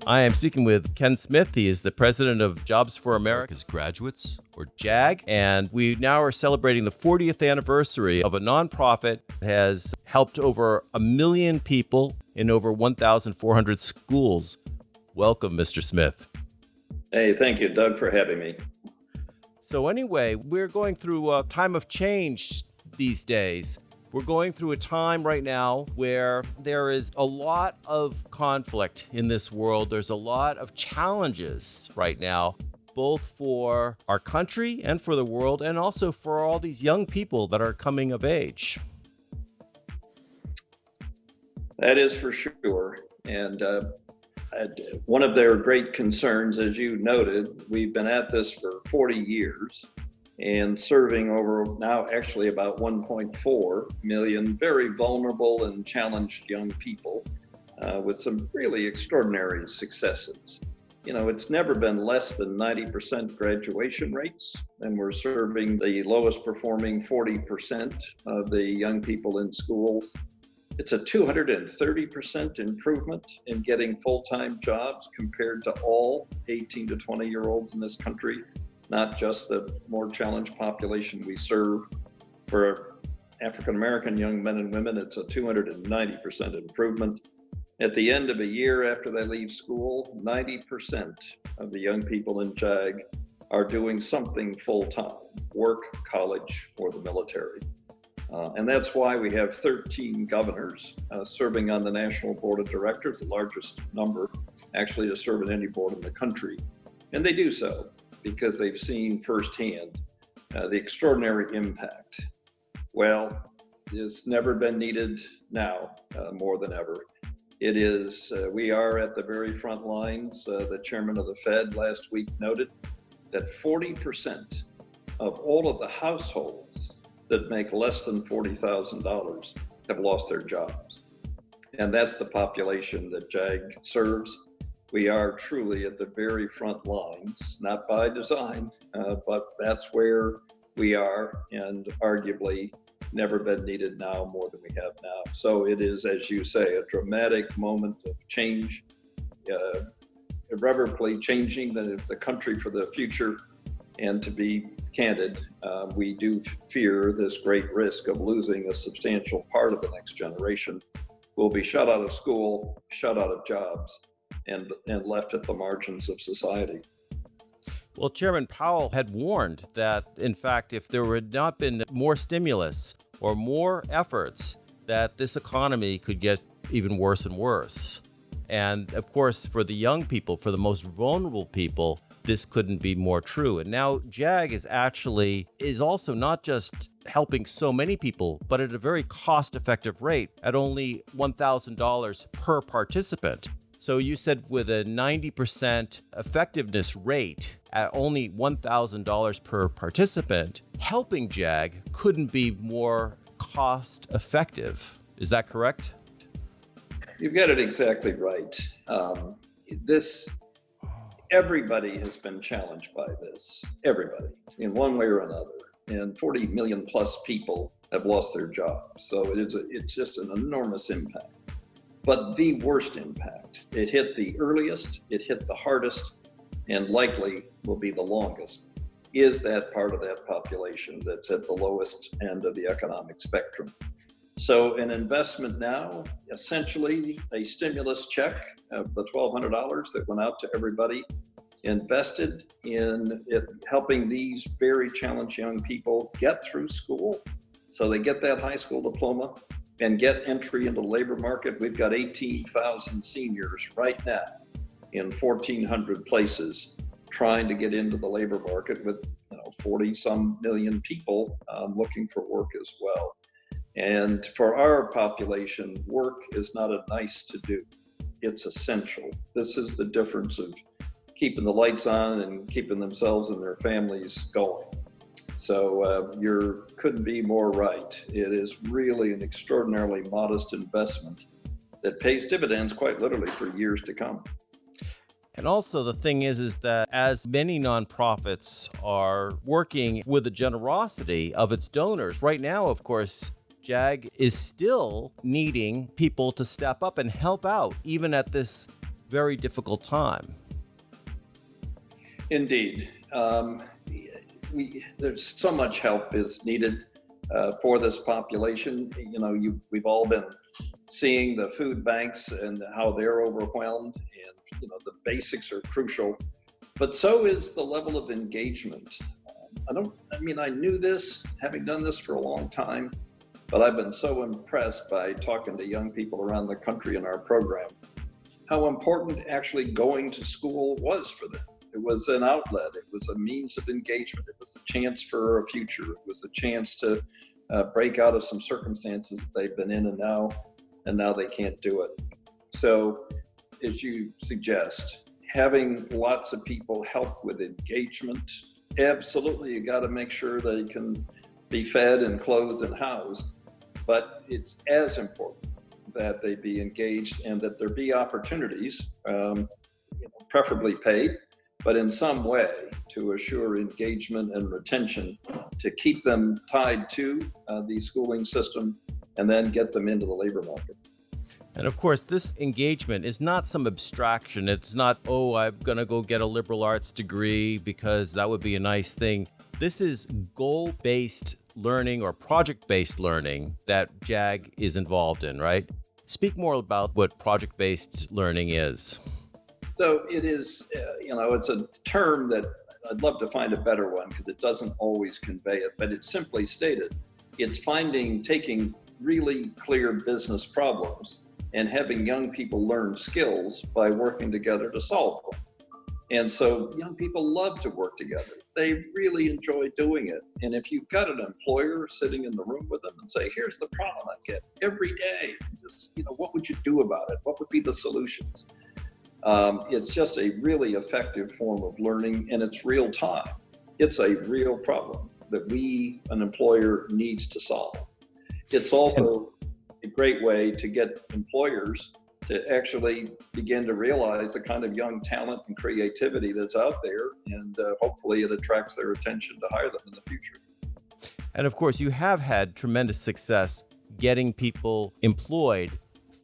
I am speaking with Ken Smith. He is the president of Jobs for America's Graduates, or JAG, and we now are celebrating the 40th anniversary of a nonprofit that has helped over 1 million people in over 1,400 schools. Welcome, Mr. Smith. Hey, thank you, Doug, for having me. So anyway, we're going through a time of change these days. We're going through a time right now where there is a lot of conflict in this world. There's a lot of challenges right now, both for our country and for the world, and also for all these young people that are coming of age. That is for sure. And one of their great concerns, as you noted, we've been at this for 40 years and serving over now actually about 1.4 million very vulnerable and challenged young people with some really extraordinary successes. You know, it's never been less than 90% graduation rates, and we're serving the lowest performing 40% of the young people in schools. It's a 230% improvement in getting full-time jobs compared to all 18 to 20-year-olds in this country, not just the more challenged population we serve. For African-American young men and women, it's a 290% improvement. At the end of a year after they leave school, 90% of the young people in JAG are doing something full-time, work, college, or the military. And that's why we have 13 governors serving on the National Board of Directors, the largest number actually to serve in any board in the country. And they do so because they've seen firsthand the extraordinary impact. Well, it's never been needed now more than ever. It is, we are at the very front lines. The chairman of the Fed last week noted that 40% of all of the households that make less than $40,000 have lost their jobs. And that's the population that JAG serves. We are truly at the very front lines, not by design, but that's where we are, and arguably never been needed now more than we have now. So it is, as you say, a dramatic moment of change, irreparably changing the country for the future. And to be candid, we do fear this great risk of losing a substantial part of the next generation who will be shut out of school, shut out of jobs, and left at the margins of society. Well, Chairman Powell had warned that, in fact, if there had not been more stimulus or more efforts, that this economy could get even worse and worse. And of course, for the young people, for the most vulnerable people, this couldn't be more true. And now JAG is also not just helping so many people, but at a very cost-effective rate at only $1,000 per participant. So you said with a 90% effectiveness rate at only $1,000 per participant, helping JAG couldn't be more cost effective. Is that correct? You've got it exactly right. Everybody has been challenged by this, everybody, in one way or another. And 40 million plus people have lost their jobs. So it's just an enormous impact. But the worst impact, it hit the earliest, it hit the hardest, and likely will be the longest, is that part of that population that's at the lowest end of the economic spectrum. So an investment now, essentially a stimulus check of the $1,200 that went out to everybody, invested in helping these very challenged young people get through school so they get that high school diploma and get entry into the labor market. We've got 18,000 seniors right now in 1,400 places trying to get into the labor market with 40-some million people looking for work as well. And for our population, work is not a nice to do. It's essential. This is the difference of keeping the lights on and keeping themselves and their families going. So you couldn't be more right. It is really an extraordinarily modest investment that pays dividends quite literally for years to come. And also the thing is that as many nonprofits are working with the generosity of its donors, right now, of course, JAG is still needing people to step up and help out, even at this very difficult time. Indeed. There's so much help is needed for this population. We've all been seeing the food banks and how they're overwhelmed, and the basics are crucial, but so is the level of engagement. I knew this, having done this for a long time, but I've been so impressed by talking to young people around the country in our program, how important actually going to school was for them. It was an outlet. It was a means of engagement. It was a chance for a future. It was a chance to break out of some circumstances that they've been in, and now they can't do it. So, as you suggest, having lots of people help with engagement, absolutely, you got to make sure they can be fed and clothed and housed, but it's as important that they be engaged and that there be opportunities, preferably paid, but in some way to assure engagement and retention, to keep them tied to the schooling system and then get them into the labor market. And of course, this engagement is not some abstraction. It's not, I'm going to go get a liberal arts degree because that would be a nice thing. This is goal-based learning or project-based learning that JAG is involved in, right? Speak more about what project-based learning is. So it is, it's a term that I'd love to find a better one because it doesn't always convey it, but it's simply stated. It's taking really clear business problems and having young people learn skills by working together to solve them. And so young people love to work together. They really enjoy doing it. And if you've got an employer sitting in the room with them and say, here's the problem I get every day, just, what would you do about it? What would be the solutions? It's just a really effective form of learning, and it's real time. It's a real problem that an employer needs to solve. It's also a great way to get employers to actually begin to realize the kind of young talent and creativity that's out there, and hopefully it attracts their attention to hire them in the future. And of course, you have had tremendous success getting people employed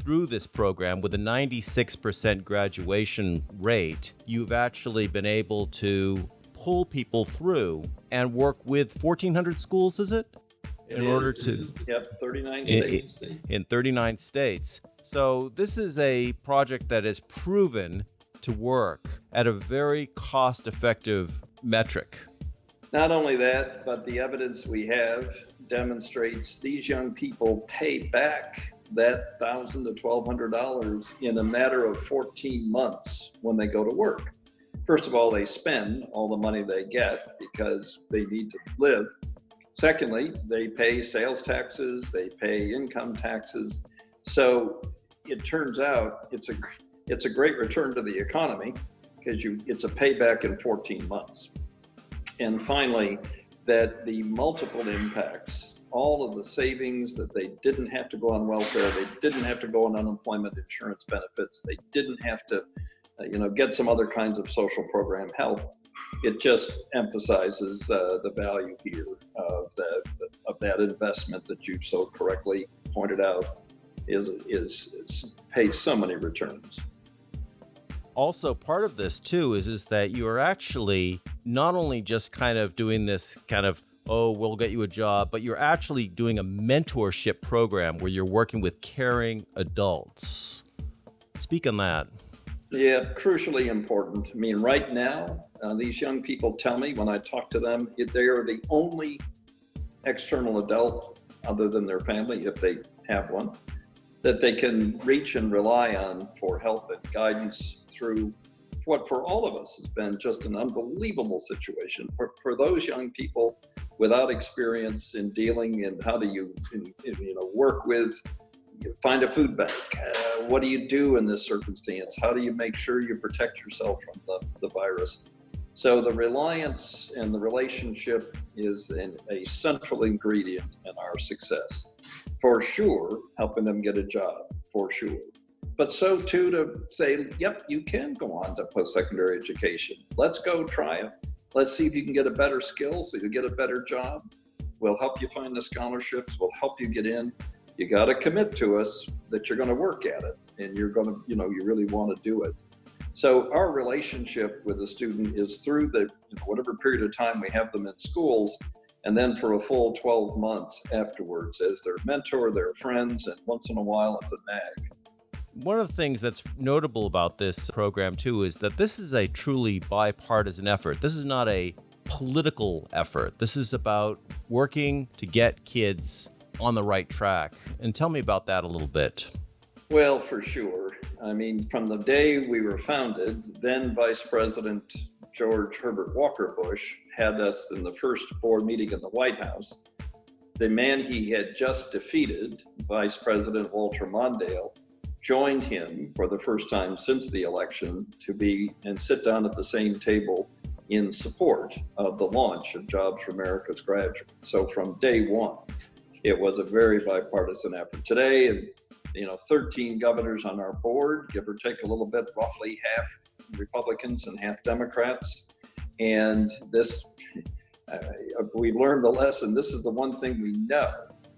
through this program with a 96% graduation rate. You've actually been able to pull people through and work with 1,400 schools, is it? Yep, 39 states. In 39 states. So this is a project that is proven to work at a very cost-effective metric. Not only that, but the evidence we have demonstrates these young people pay back that $1,000 to $1,200 in a matter of 14 months when they go to work. First of all, they spend all the money they get because they need to live. Secondly, they pay sales taxes, they pay income taxes. So it turns out it's a great return to the economy because it's a payback in 14 months. And finally, that the multiple impacts, all of the savings that they didn't have to go on welfare, they didn't have to go on unemployment insurance benefits, they didn't have to get some other kinds of social program help. It just emphasizes the value here of that investment that you so correctly pointed out is pays so many returns. Also, part of this too is that you are actually not only just kind of doing this kind of, we'll get you a job, but you're actually doing a mentorship program where you're working with caring adults. Speak on that. Yeah, crucially important. I mean, right now, these young people tell me when I talk to them, they are the only external adult other than their family, if they have one, that they can reach and rely on for help and guidance through what for all of us has been just an unbelievable situation. For those young people without experience in dealing and how do you work with, find a food bank. What do you do in this circumstance? How do you make sure you protect yourself from the virus? So the reliance and the relationship is a central ingredient in our success. For sure, helping them get a job, for sure. But so too to say, yep, you can go on to post-secondary education. Let's go try it. Let's see if you can get a better skill so you get a better job. We'll help you find the scholarships. We'll help you get in. you got to commit to us that you're going to work at it and you're going to, you really want to do it. So our relationship with the student is through the whatever period of time we have them in schools, and then for a full 12 months afterwards as their mentor, their friends, and once in a while as a JAG. One of the things that's notable about this program, too, is that this is a truly bipartisan effort. This is not a political effort. This is about working to get kids on the right track. And tell me about that a little bit. Well, for sure. I mean, from the day we were founded, then Vice President George Herbert Walker Bush had us in the first board meeting in the White House. The man he had just defeated, Vice President Walter Mondale, joined him for the first time since the election to be and sit down at the same table in support of the launch of Jobs for America's Graduates. So from day one, it was a very bipartisan effort. Today, 13 governors on our board, give or take a little bit, roughly half Republicans and half Democrats. And this, we've learned the lesson. This is the one thing we know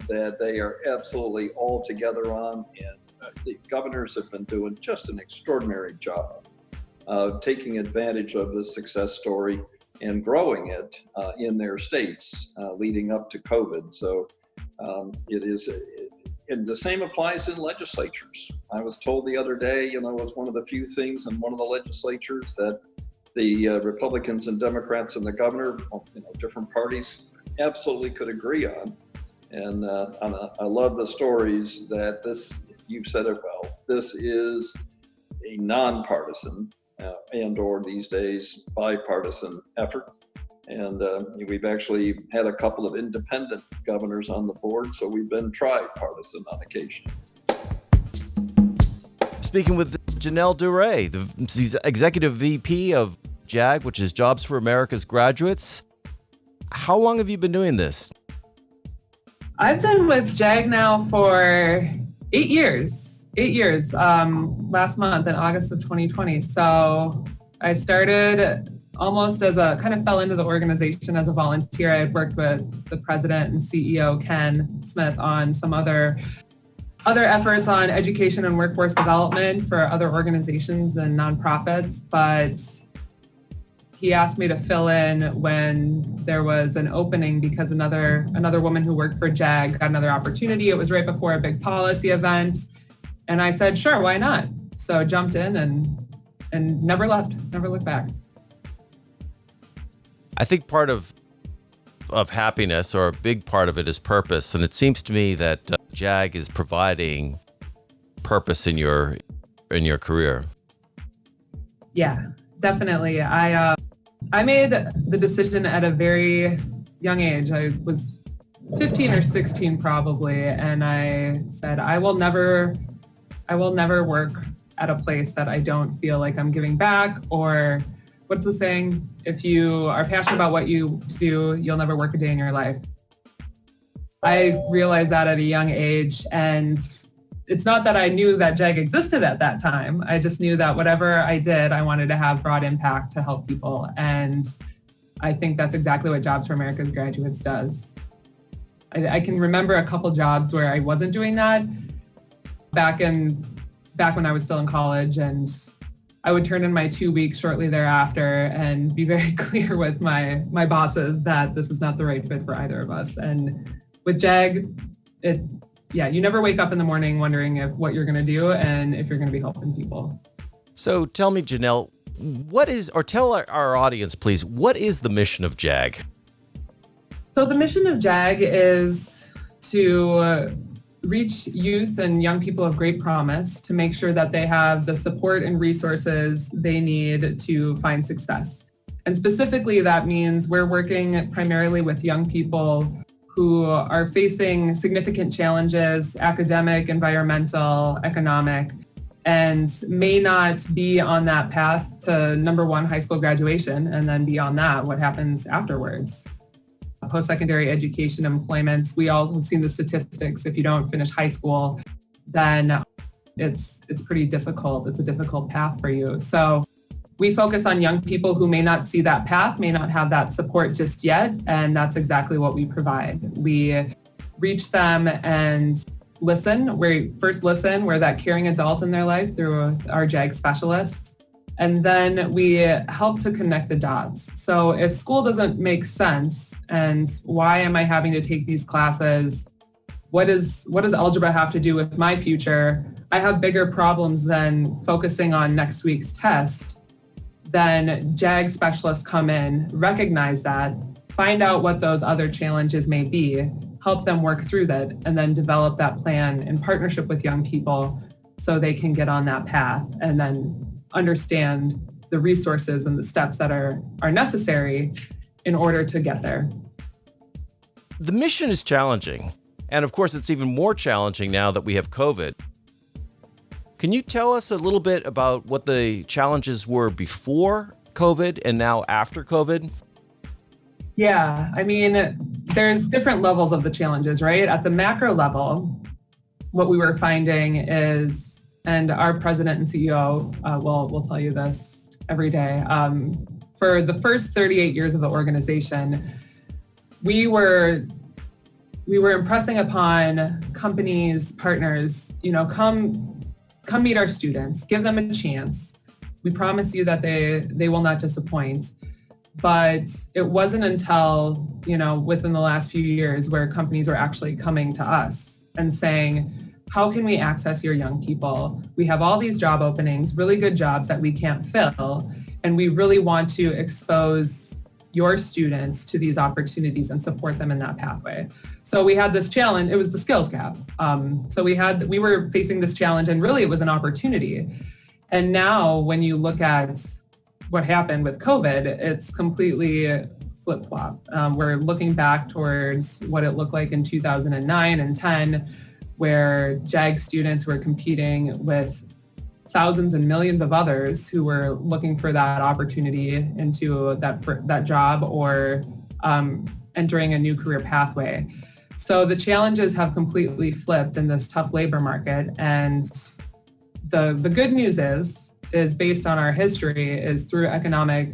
that they are absolutely all together on. And the governors have been doing just an extraordinary job of taking advantage of this success story and growing it in their states leading up to COVID. So and the same applies in legislatures. I was told the other day, it was one of the few things in one of the legislatures that the Republicans and Democrats and the governor, different parties, absolutely could agree on. And I love the stories that you've said it well, this is a nonpartisan and/or these days bipartisan effort. And we've actually had a couple of independent governors on the board, so we've been tripartisan on occasion. Speaking with Janelle Duray, the Executive VP of JAG, which is Jobs for America's Graduates. How long have you been doing this? I've been with JAG now for 8 years. 8 years, last month in August of 2020. So I started almost kind of fell into the organization as a volunteer. I had worked with the president and CEO, Ken Smith, on some other efforts on education and workforce development for other organizations and nonprofits. But he asked me to fill in when there was an opening because another woman who worked for JAG got another opportunity. It was right before a big policy event. And I said, sure, why not? So I jumped in and never left, never looked back. I think part of happiness, or a big part of it, is purpose. And it seems to me that JAG is providing purpose in your career. Yeah, definitely. I made the decision at a very young age. I was 15 or 16 probably, and I said, I will never work at a place that I don't feel like I'm giving back, or what's the saying? If you are passionate about what you do, you'll never work a day in your life. I realized that at a young age, and it's not that I knew that JAG existed at that time. I just knew that whatever I did, I wanted to have broad impact to help people. And I think that's exactly what Jobs for America's Graduates does. I can remember a couple jobs where I wasn't doing that back when I was still in college, and I would turn in my 2 weeks shortly thereafter and be very clear with my bosses that this is not the right fit for either of us. And with JAG, you never wake up in the morning wondering what you're going to do and if you're going to be helping people. So tell me, Janelle, tell our audience, please, what is the mission of JAG? So the mission of JAG is to reach youth and young people of great promise to make sure that they have the support and resources they need to find success. And specifically, that means we're working primarily with young people who are facing significant challenges, academic, environmental, economic, and may not be on that path to number one, high school graduation, and then beyond that, what happens afterwards. Post-secondary education, employment, we all have seen the statistics. If you don't finish high school, then it's pretty difficult. It's a difficult path for you. So we focus on young people who may not see that path, may not have that support just yet, and that's exactly what we provide. We reach them and listen. We first listen. We're that caring adult in their life through our JAG specialists. And then we help to connect the dots. So if school doesn't make sense, and why am I having to take these classes? What does algebra have to do with my future? I have bigger problems than focusing on next week's test. Then JAG specialists come in, recognize that, find out what those other challenges may be, help them work through that, and then develop that plan in partnership with young people so they can get on that path and then understand the resources and the steps that are necessary in order to get there. The mission is challenging. And of course, it's even more challenging now that we have COVID. Can you tell us a little bit about what the challenges were before COVID and now after COVID? Yeah, I mean, there's different levels of the challenges, right? At the macro level, what we were finding is, and our president and CEO will tell you this every day, for the first 38 years of the organization, we were impressing upon companies, partners, come meet our students, give them a chance. We promise you that they will not disappoint. But it wasn't until, within the last few years where companies were actually coming to us and saying, how can we access your young people? We have all these job openings, really good jobs that we can't fill, and we really want to expose your students to these opportunities and support them in that pathway. So we had this challenge, it was the skills gap. So we were facing this challenge, and really it was an opportunity. And now when you look at what happened with COVID, it's completely flip-flop. We're looking back towards what it looked like in 2009 and 10, where JAG students were competing with thousands and millions of others who were looking for that opportunity into that job or entering a new career pathway. So the challenges have completely flipped in this tough labor market. And the good news is based on our history, is through economic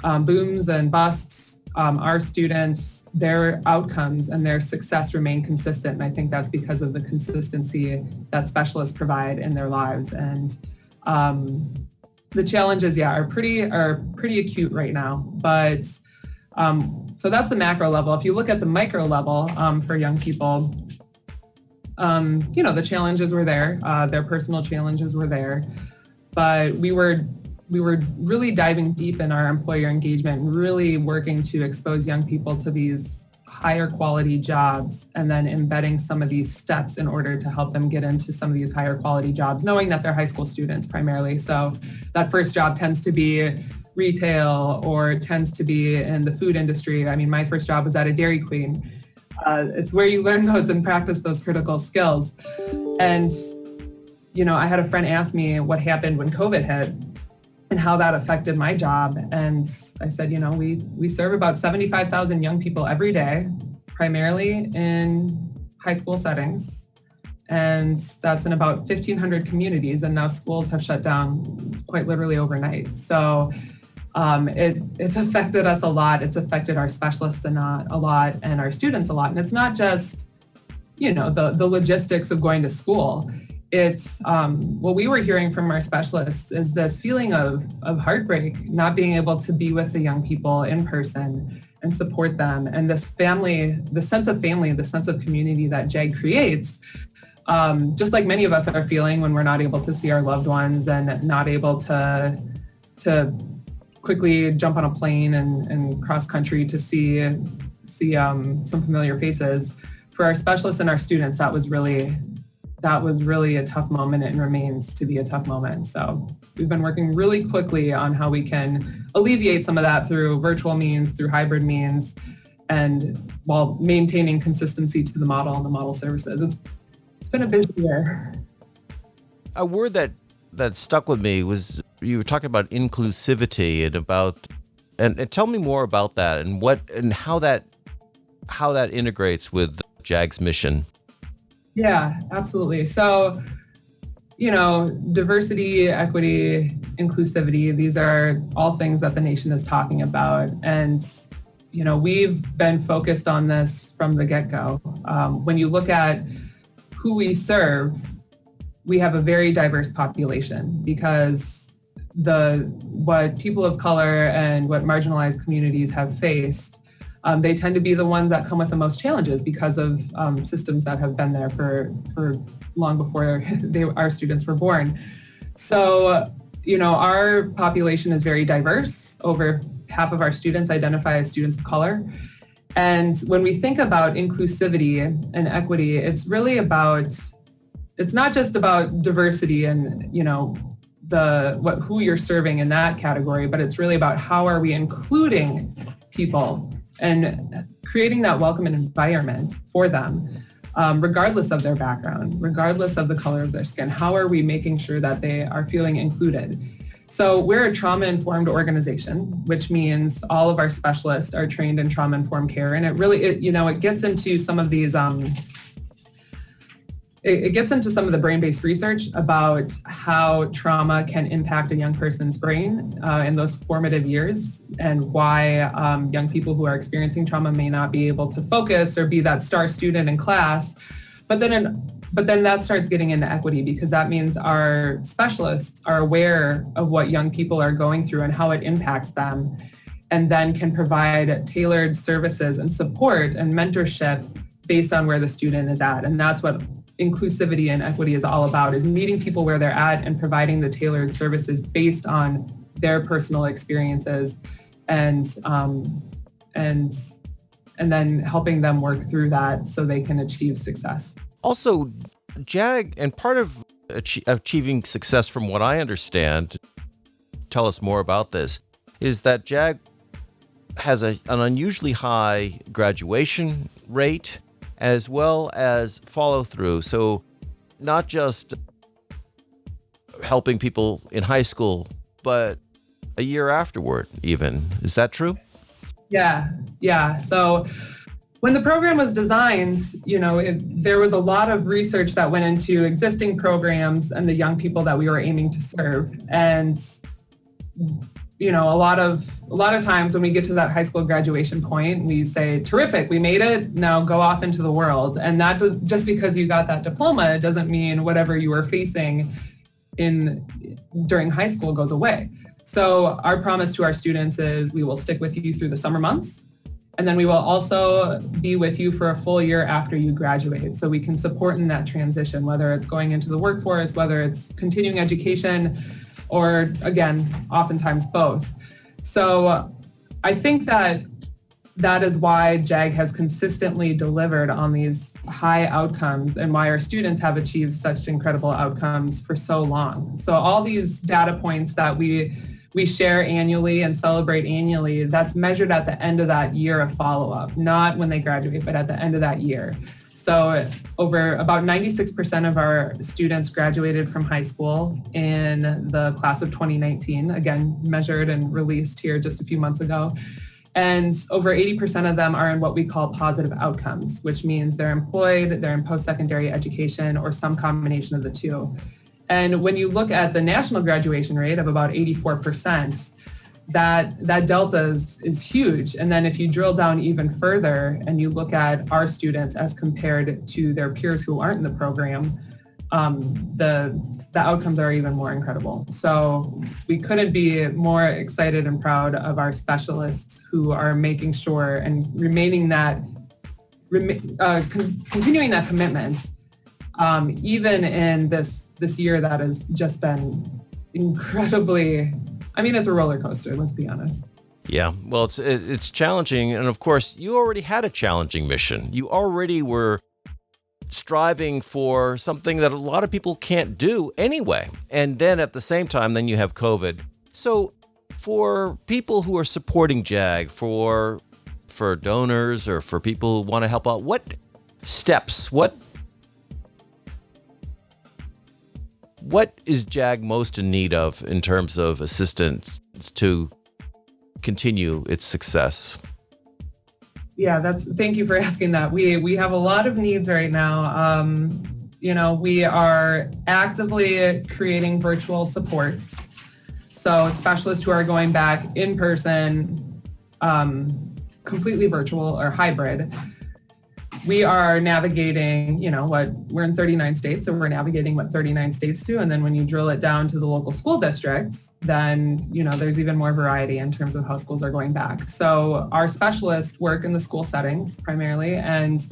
booms and busts, our students, their outcomes and their success remain consistent. And I think that's because of the consistency that specialists provide in their lives. And the challenges, are pretty acute right now. But so that's the macro level. If you look at the micro level for young people, the challenges were there. Their personal challenges were there. But we were really diving deep in our employer engagement and really working to expose young people to these higher quality jobs and then embedding some of these steps in order to help them get into some of these higher quality jobs, knowing that they're high school students primarily. So that first job tends to be retail or tends to be in the food industry. I mean, my first job was at a Dairy Queen. It's where you learn those and practice those critical skills. And I had a friend ask me what happened when COVID hit and how that affected my job. And I said, we serve about 75,000 young people every day, primarily in high school settings. And that's in about 1,500 communities. And now schools have shut down quite literally overnight. So it's affected us a lot. It's affected our specialists a lot and our students a lot. And it's not just, the logistics of going to school. It's what we were hearing from our specialists is this feeling of heartbreak, not being able to be with the young people in person and support them. And this family, the sense of family, the sense of community that JAG creates, just like many of us are feeling when we're not able to see our loved ones and not able to quickly jump on a plane and cross country to see some familiar faces. For our specialists and our students, that was really a tough moment and remains to be a tough moment. So we've been working really quickly on how we can alleviate some of that through virtual means, through hybrid means, and while maintaining consistency to the model and the model services. It's been a busy year. A word that stuck with me was you were talking about inclusivity and tell me more about that and how that integrates with JAG's mission. Yeah, absolutely. So, diversity, equity, inclusivity, these are all things that the nation is talking about. And, we've been focused on this from the get-go. When you look at who we serve, we have a very diverse population because what people of color and what marginalized communities have faced, they tend to be the ones that come with the most challenges because of systems that have been there for long before our students were born. So, our population is very diverse. Over half of our students identify as students of color. And when we think about inclusivity and equity, it's really it's not just about diversity and, who you're serving in that category, but it's really about how are we including people and creating that welcome environment for them, regardless of their background, regardless of the color of their skin. How are we making sure that they are feeling included? So we're a trauma-informed organization, which means all of our specialists are trained in trauma-informed care. And it gets into some of these, it gets into some of the brain-based research about how trauma can impact a young person's brain in those formative years, and why young people who are experiencing trauma may not be able to focus or be that star student in class. But then that starts getting into equity, because that means our specialists are aware of what young people are going through and how it impacts them, and then can provide tailored services and support and mentorship based on where the student is at. And that's what inclusivity and equity is all about, is meeting people where they're at and providing the tailored services based on their personal experiences, and then helping them work through that so they can achieve success. Also, JAG, and part of achieving success, from what I understand, tell us more about this, is that JAG has an unusually high graduation rate as well as follow through. So not just helping people in high school, but a year afterward even. Is that true? Yeah. So when the program was designed, there was a lot of research that went into existing programs and the young people that we were aiming to serve. And, a lot of times when we get to that high school graduation point, we say, terrific, we made it, now go off into the world. And that just because you got that diploma doesn't mean whatever you were facing during high school goes away. So our promise to our students is we will stick with you through the summer months. And then we will also be with you for a full year after you graduate. So we can support in that transition, whether it's going into the workforce, whether it's continuing education, or again, oftentimes both. So I think that is why JAG has consistently delivered on these high outcomes, and why our students have achieved such incredible outcomes for so long. So all these data points that we share annually and celebrate annually, that's measured at the end of that year of follow-up, not when they graduate, but at the end of that year. So over about 96% of our students graduated from high school in the class of 2019, again, measured and released here just a few months ago. And over 80% of them are in what we call positive outcomes, which means they're employed, they're in post-secondary education, or some combination of the two. And when you look at the national graduation rate of about 84%, that delta is huge. And then if you drill down even further and you look at our students as compared to their peers who aren't in the program, the outcomes are even more incredible. So we couldn't be more excited and proud of our specialists who are making sure and continuing that commitment, even in this year that has just been incredibly, it's a roller coaster, let's be honest. Yeah, well, it's challenging. And of course, you already had a challenging mission. You already were striving for something that a lot of people can't do anyway. And then at the same time, then you have COVID. So for people who are supporting JAG, for donors or for people who want to help out, what steps, what is JAG most in need of in terms of assistance to continue its success? Yeah, thank you for asking that. We have a lot of needs right now. We are actively creating virtual supports. So specialists who are going back in person, completely virtual or hybrid. we are navigating, we're in 39 states, so we're navigating what 39 states do. And then when you drill it down to the local school districts, then, there's even more variety in terms of how schools are going back. So our specialists work in the school settings primarily, and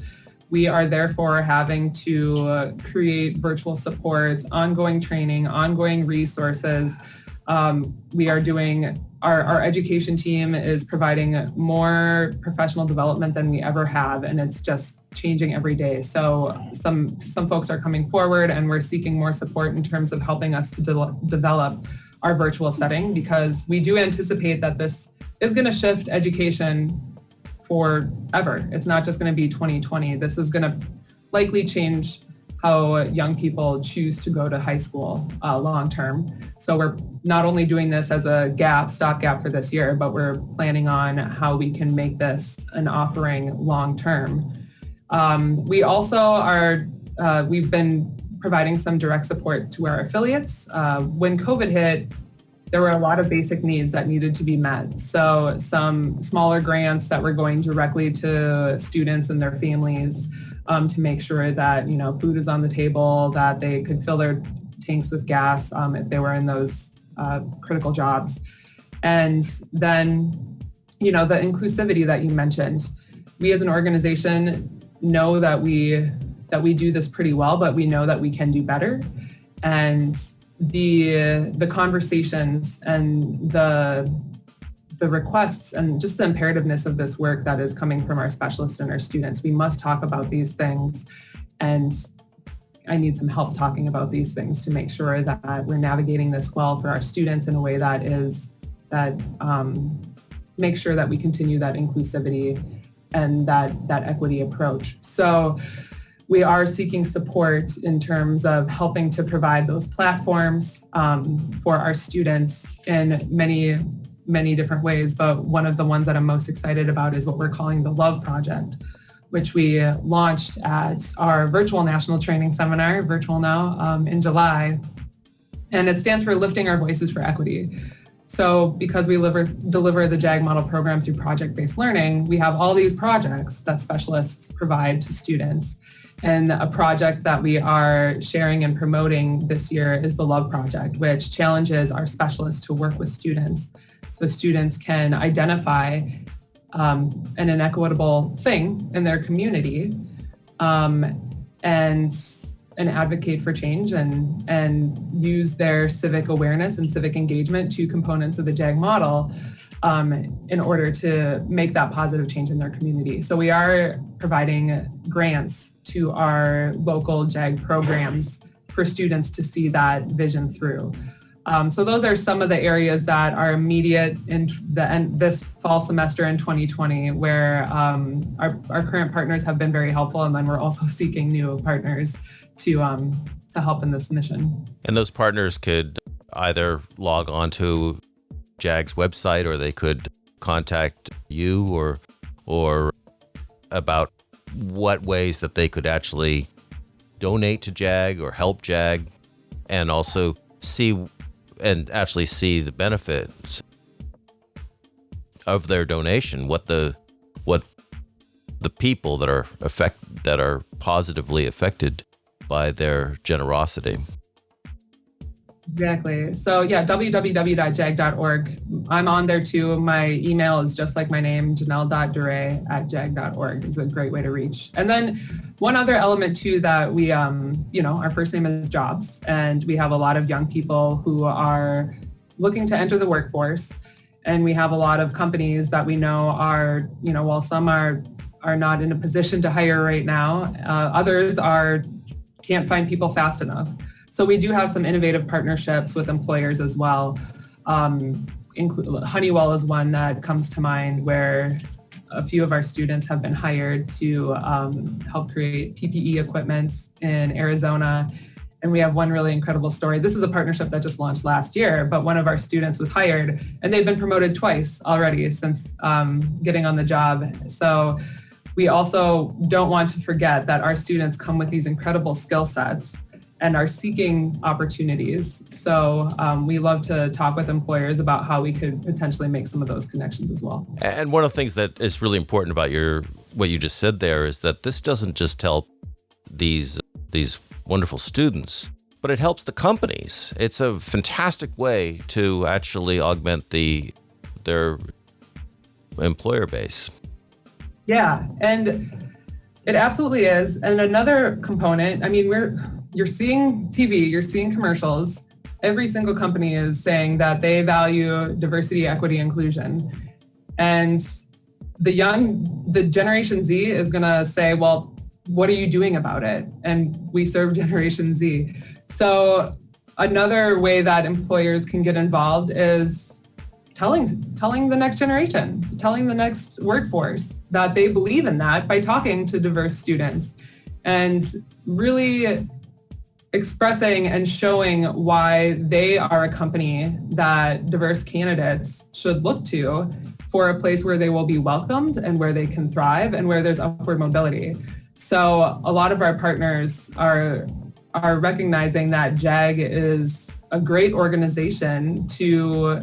we are therefore having to create virtual supports, ongoing training, ongoing resources. We are doing, our education team is providing more professional development than we ever have, and it's just changing every day. So some folks are coming forward, and we're seeking more support in terms of helping us to develop our virtual setting, because we do anticipate that this is going to shift education forever. It's not just going to be 2020. This is going to likely change how young people choose to go to high school long term. So we're not only doing this as a stopgap for this year, but we're planning on how we can make this an offering long term. We also are, we've been providing some direct support to our affiliates. When COVID hit, there were a lot of basic needs that needed to be met. So some smaller grants that were going directly to students and their families to make sure that, food is on the table, that they could fill their tanks with gas if they were in those critical jobs. And then, the inclusivity that you mentioned. We as an organization know that we do this pretty well, but we know that we can do better. And the conversations and the requests and just the imperativeness of this work that is coming from our specialists and our students. We must talk about these things, and I need some help talking about these things to make sure that we're navigating this well for our students in a way that make sure that we continue that inclusivity and that equity approach. So we are seeking support in terms of helping to provide those platforms for our students in many different ways, but one of the ones that I'm most excited about is what we're calling the Love Project, which we launched at our virtual national training seminar, virtual now, in July. And it stands for Lifting Our Voices for Equity. So because we deliver the JAG model program through project-based learning, we have all these projects that specialists provide to students. And a project that we are sharing and promoting this year is the Love Project, which challenges our specialists to work with students so students can identify an inequitable thing in their community and advocate for change and use their civic awareness and civic engagement, two components of the JAG model, in order to make that positive change in their community. So we are providing grants to our local JAG programs for students to see that vision through. So those are some of the areas that are immediate in this fall semester in 2020, where our current partners have been very helpful, and then we're also seeking new partners to help in this mission. And those partners could either log on to JAG's website, or they could contact you or about what ways that they could actually donate to JAG or help JAG, and also see the benefits of their donation, what the people that are positively affected by their generosity. Exactly. So yeah, www.jag.org. I'm on there too. My email is just like my name, Janelle.Duray@jag.org is a great way to reach. And then one other element too that we, our first name is Jobs, and we have a lot of young people who are looking to enter the workforce. And we have a lot of companies that we know are, while some are not in a position to hire right now, others can't find people fast enough. So we do have some innovative partnerships with employers as well. Honeywell is one that comes to mind, where a few of our students have been hired to help create PPE equipment in Arizona. And we have one really incredible story. This is a partnership that just launched last year, but one of our students was hired, and they've been promoted twice already since getting on the job. So we also don't want to forget that our students come with these incredible skill sets and are seeking opportunities. So we love to talk with employers about how we could potentially make some of those connections as well. And one of the things that is really important about your what you just said there is that this doesn't just help these wonderful students, but it helps the companies. It's a fantastic way to actually augment their employer base. Yeah, and it absolutely is. And another component, I mean, you're seeing TV, you're seeing commercials. Every single company is saying that they value diversity, equity, inclusion. And the Generation Z is going to say, well, what are you doing about it? And we serve Generation Z. So another way that employers can get involved is telling the next generation, telling the next workforce that they believe in that by talking to diverse students and really expressing and showing why they are a company that diverse candidates should look to for a place where they will be welcomed and where they can thrive and where there's upward mobility. So a lot of our partners are recognizing that JAG is a great organization to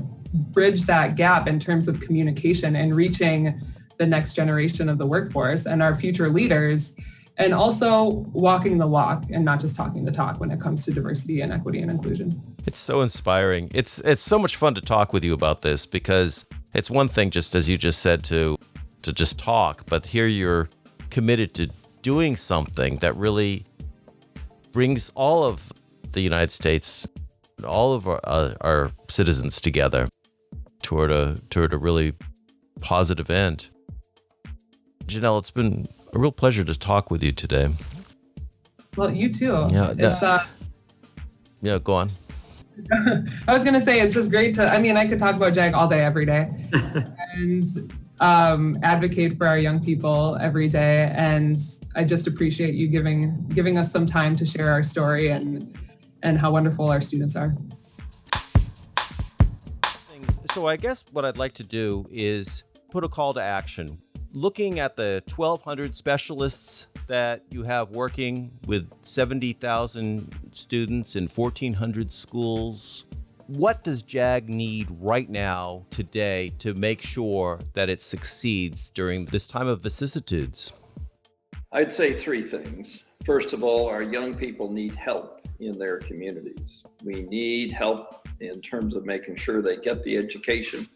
bridge that gap in terms of communication and reaching the next generation of the workforce and our future leaders, and also walking the walk and not just talking the talk when it comes to diversity and equity and inclusion. It's so inspiring. It's so much fun to talk with you about this, because it's one thing, just as you just said, to just talk, but here you're committed to doing something that really brings all of the United States, all of our citizens together toward a really positive end. Janelle, it's been a real pleasure to talk with you today. Well, you too. Yeah, yeah, go on. I was going to say, it's just great I could talk about JAG all day, every day, and advocate for our young people every day. And I just appreciate you giving us some time to share our story and how wonderful our students are. So I guess what I'd like to do is put a call to action. Looking at the 1,200 specialists that you have working with 70,000 students in 1,400 schools, what does JAG need right now, today, to make sure that it succeeds during this time of vicissitudes? I'd say three things. First of all, our young people need help in their communities. We need help in terms of making sure they get the education.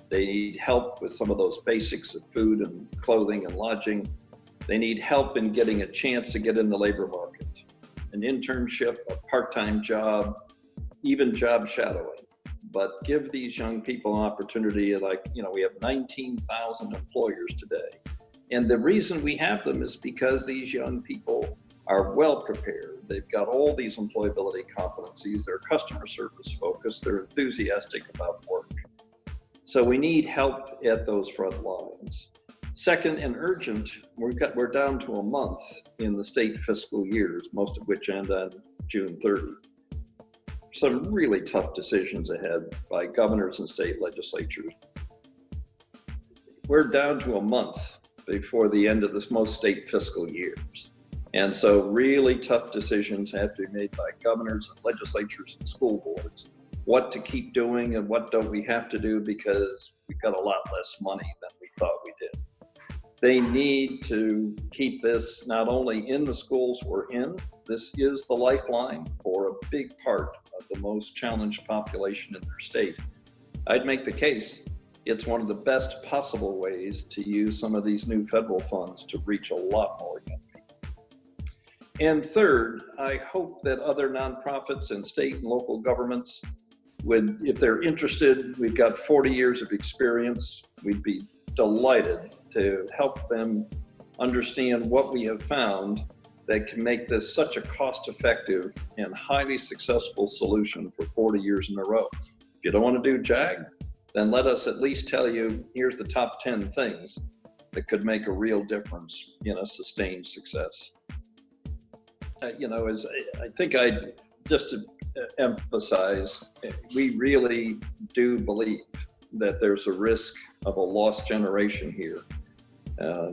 They need help with some of those basics of food and clothing and lodging. They need help in getting a chance to get in the labor market, an internship, a part-time job, even job shadowing. But give these young people an opportunity. We have 19,000 employers today. And the reason we have them is because these young people are well prepared. They've got all these employability competencies. They're customer service focused. They're enthusiastic about work. So we need help at those front lines. Second, and urgent, we're down to a month in the state fiscal years, most of which end on June 30. Some really tough decisions ahead by governors and state legislatures. We're down to a month before the end of most state fiscal years. And so really tough decisions have to be made by governors and legislatures and school boards. What to keep doing and what don't we have to do, because we've got a lot less money than we thought we did. They need to keep this not only in the schools we're in. This is the lifeline for a big part of the most challenged population in their state. I'd make the case it's one of the best possible ways to use some of these new federal funds to reach a lot more young people. And third, I hope that other nonprofits and state and local governments would, if they're interested, we've got 40 years of experience. We'd be delighted to help them understand what we have found that can make this such a cost-effective and highly successful solution for 40 years in a row. If you don't want to do JAG, then let us at least tell you, here's the top 10 things that could make a real difference in a sustained success. I think just to emphasize, we really do believe that there's a risk of a lost generation here.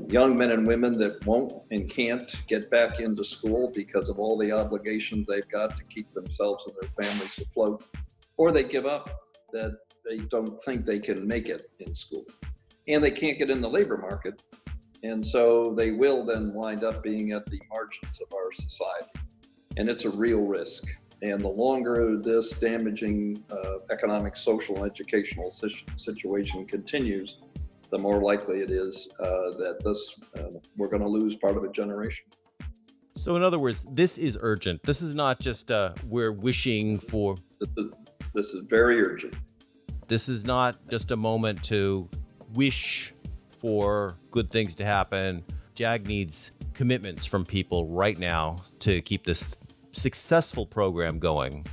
Young men and women that won't and can't get back into school because of all the obligations they've got to keep themselves and their families afloat, or they give up, that they don't think they can make it in school. And they can't get in the labor market And so they will then wind up being at the margins of our society. And it's a real risk. And the longer this damaging economic, social, and educational situation continues, the more likely it is that we're going to lose part of a generation. So in other words, this is urgent. This is not just we're wishing for. This is very urgent. This is not just a moment to wish for good things to happen. JAG needs commitments from people right now to keep this successful program going.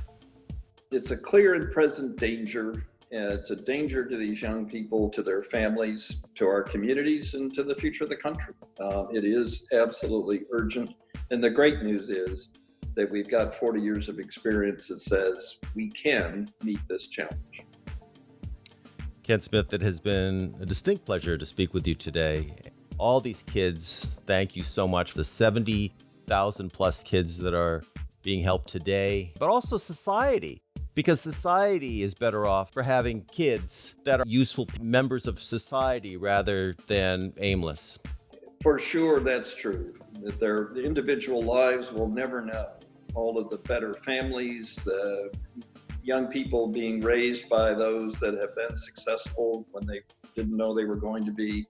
It's a clear and present danger. It's a danger to these young people, to their families, to our communities, and to the future of the country. It is absolutely urgent. And the great news is that we've got 40 years of experience that says we can meet this challenge. Ken Smith, it has been a distinct pleasure to speak with you today. All these kids, thank you so much for the 70,000 plus kids that are being helped today, but also society, because society is better off for having kids that are useful members of society rather than aimless. For sure, that's true. That their individual lives will never know. All of the better families, the young people being raised by those that have been successful when they didn't know they were going to be,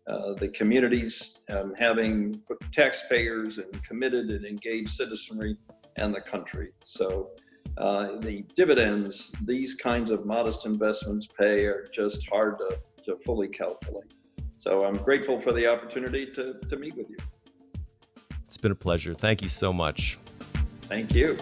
the communities having taxpayers and committed and engaged citizenry, and the country. So the dividends these kinds of modest investments pay are just hard to fully calculate. So I'm grateful for the opportunity to meet with you. It's been a pleasure. Thank you so much. Thank you.